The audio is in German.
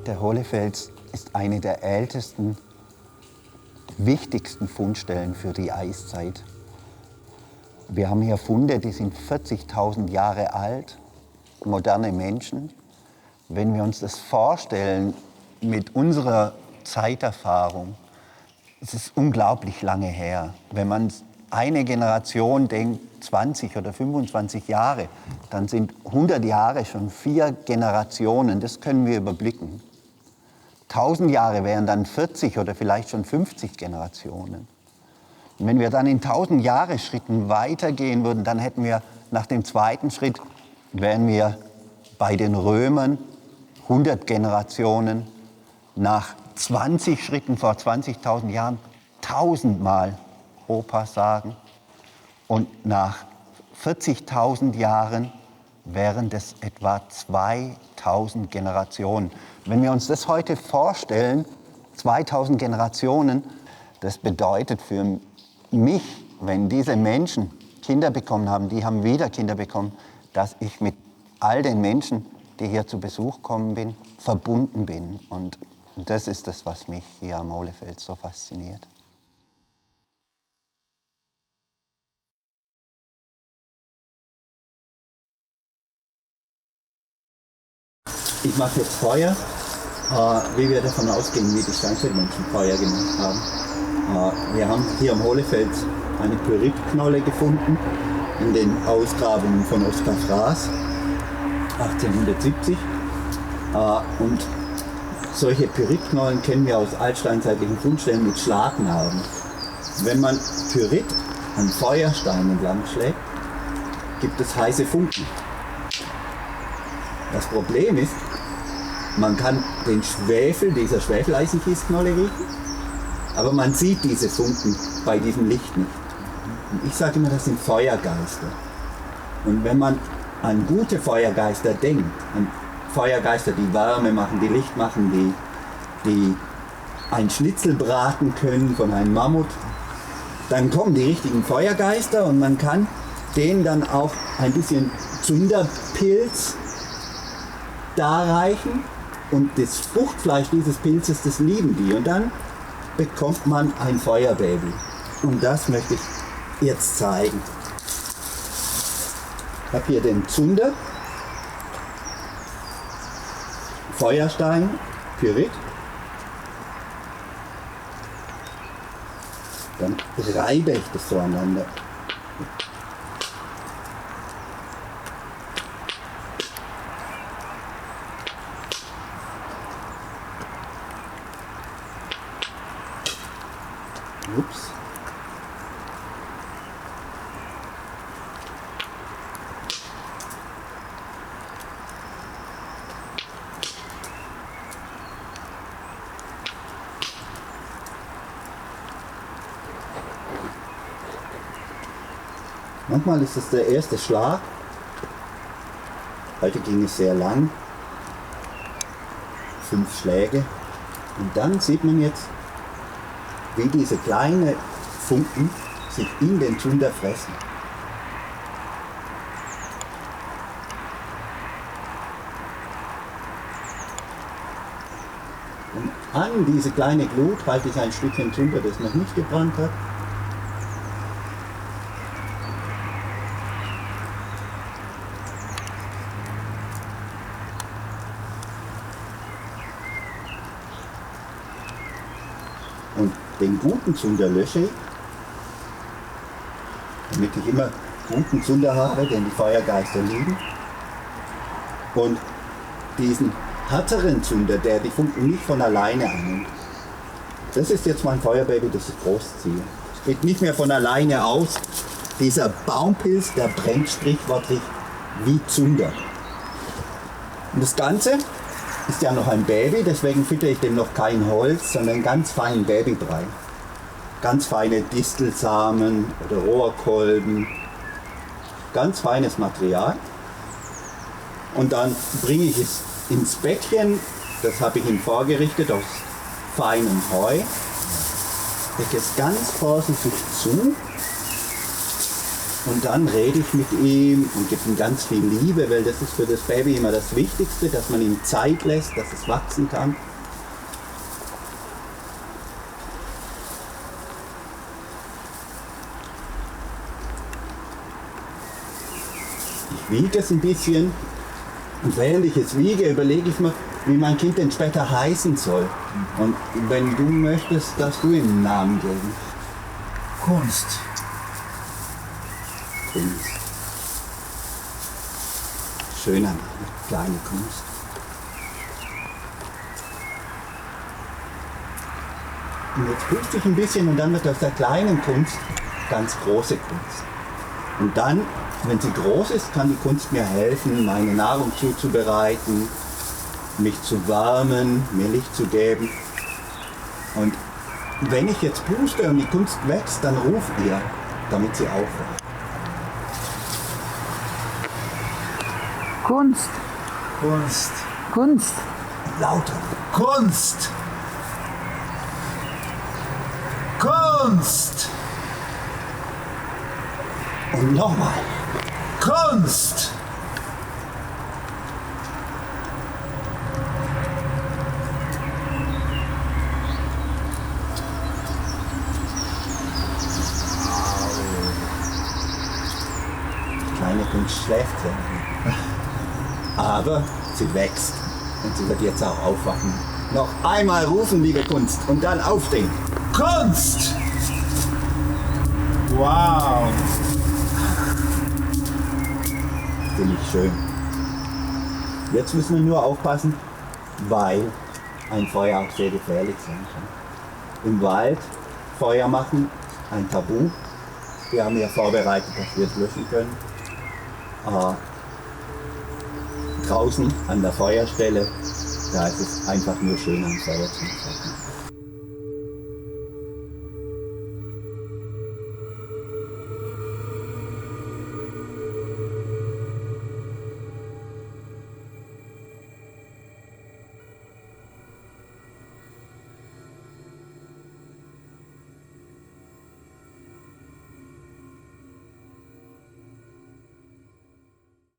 Der Hohlefels ist eine der ältesten, wichtigsten Fundstellen für die Eiszeit. Wir haben hier Funde, die sind 40.000 Jahre alt, moderne Menschen. Wenn wir uns das vorstellen mit unserer Zeiterfahrung, es ist unglaublich lange her. Wenn man eine Generation denkt, 20 oder 25 Jahre, dann sind 100 Jahre schon 4 Generationen, das können wir überblicken. 1000 Jahre wären dann 40 oder vielleicht schon 50 Generationen. Und wenn wir dann in 1000 Jahre Schritten weitergehen würden, dann hätten wir nach dem zweiten Schritt, wären wir bei den Römern 100 Generationen, nach 20 Schritten vor 20.000 Jahren 1000-mal Opa sagen und nach 40.000 Jahren wären das etwa 2000 Generationen. Wenn wir uns das heute vorstellen, 2000 Generationen, das bedeutet für mich, wenn diese Menschen Kinder bekommen haben, die haben wieder Kinder bekommen, dass ich mit all den Menschen, die hier zu Besuch kommen bin, verbunden bin. Und das ist das, was mich hier am Hohlefels so fasziniert. Ich mache jetzt Feuer, wie wir davon ausgehen, wie die Steinzeitmenschen Feuer gemacht haben. Wir haben hier am Hohlefels eine Pyritknolle gefunden in den Ausgrabungen von Oskar Fraß 1870. Und solche Pyritknollen kennen wir aus altsteinzeitlichen Fundstellen mit Schlagnarben. Wenn man Pyrit an Feuerstein entlang schlägt, gibt es heiße Funken. Das Problem ist, man kann den Schwefel dieser Schwefeleisenkiesknolle riechen, aber man sieht diese Funken bei diesem Licht nicht. Und ich sage immer, das sind Feuergeister. Und wenn man an gute Feuergeister denkt, an Feuergeister, die Wärme machen, die Licht machen, die ein Schnitzel braten können von einem Mammut, dann kommen die richtigen Feuergeister und man kann denen dann auch ein bisschen Zunderpilz darreichen und das Fruchtfleisch dieses Pilzes, das lieben die. Und dann bekommt man ein Feuerbaby. Und das möchte ich jetzt zeigen. Ich habe hier den Zunder, Feuerstein, Pyrit. Dann reibe ich das so aneinander. Ups. Manchmal ist es der erste Schlag. Heute ging es sehr lang. 5 Schläge. Und dann sieht man jetzt, wie diese kleinen Funken sich in den Zunder fressen. Und an diese kleine Glut halte ich ein Stückchen Zunder, das noch nicht gebrannt hat. Und den guten Zunder lösche ich, damit ich immer guten Zunder habe, den die Feuergeister lieben. Und diesen härteren Zunder, der die Funken nicht von alleine annimmt, das ist jetzt mein Feuerbaby, das ich großziehe. Es geht nicht mehr von alleine aus. Dieser Baumpilz, der brennt sprichwörtlich wie Zunder. Und das Ganze ist ja noch ein Baby, deswegen füttere ich dem noch kein Holz, sondern ganz feinen Babybrei. Ganz feine Distelsamen oder Rohrkolben, ganz feines Material. Und dann bringe ich es ins Becken, das habe ich ihm vorgerichtet aus feinem Heu. Decke es ganz vorsichtig zu Und dann rede ich mit ihm und gebe ihm ganz viel Liebe, weil das ist für das Baby immer das Wichtigste, dass man ihm Zeit lässt, dass es wachsen kann. Ich wiege es ein bisschen und während ich es wiege, überlege ich mir, wie mein Kind denn später heißen soll. Und wenn du möchtest, darfst du ihm einen Namen geben. Kunst. Kunst. Schöner Name, kleine Kunst. Und jetzt puste ich ein bisschen und dann wird aus der kleinen Kunst ganz große Kunst. Und dann, wenn sie groß ist, kann die Kunst mir helfen, meine Nahrung zuzubereiten, mich zu wärmen, mir Licht zu geben. Und wenn ich jetzt puste und die Kunst wächst, dann ruft ihr, damit sie aufhört. Kunst. Kunst. Kunst. Lauter. Kunst. Kunst. Und nochmal. Kunst. Kleine Kunst schläft ja. Aber sie wächst und sie wird jetzt auch aufwachen. Noch einmal rufen, liebe Kunst, und dann aufstehen. Kunst. Wow. Finde ich schön. Jetzt müssen wir nur aufpassen, weil ein Feuer auch sehr gefährlich sein kann. Im Wald Feuer machen, ein Tabu. Wir haben ja vorbereitet, dass wir es löschen können. Draußen an der Feuerstelle, da ist es einfach nur schön, am Feuer zu machen.